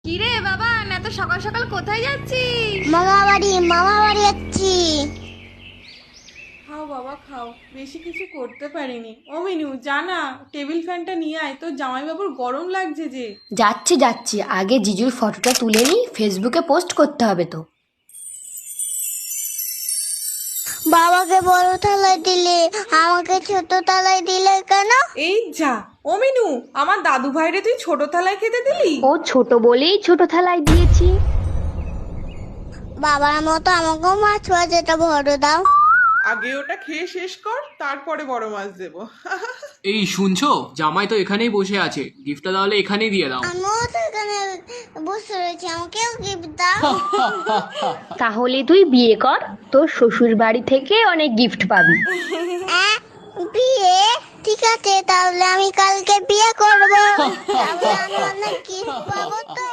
কিরে বাবা, এত সকাল সকাল কোথায় যাচ্ছিস? মামা বাড়ি যাচ্ছি। খাও বাবা খাও, বেশি কিছু করতে পারিনি। ও মিনু, জানা টেবিল ফ্যানটা নিয়ে আয়, তোর জামাইবাবুর গরম লাগছে যে। যাচ্ছি যাচ্ছি, আগে জিজুর ফটোটা তুলে নিই, ফেসবুকে পোস্ট করতে হবে তো। বাবাকে বড় থালায় দিলে, আমাকে ছোট থালায় দিলে কেন? এই যা, ও মিনু, আমার দাদু ভাইরে তুই ছোট থালায় খেতে দিলি? ও ছোট বলেই ছোট থালায় দিয়েছি। বাবার মতো আমাকেও মাছ ভাজাটা বড় দাও। আগে ওটা খেয়ে শেষ কর, তারপরে বড় মাছ দেবো। এই শুনছো, জামাই তো এখানেই বসে আছে, গিফটটা তাহলে এখানেই দিয়ে দাও। আমিও তো এখানে বসে রয়েছি, আমাকেও গিফট দাও। তাহলে তুই বিয়ে কর, তোর শ্বশুর বাড়ি থেকে অনেক গিফট পাবি। বিয়ে? ঠিক আছে, তাহলে আমি কালকে বিয়ে করবো। তাহলে আমি অনেক গিফট পাবো তো।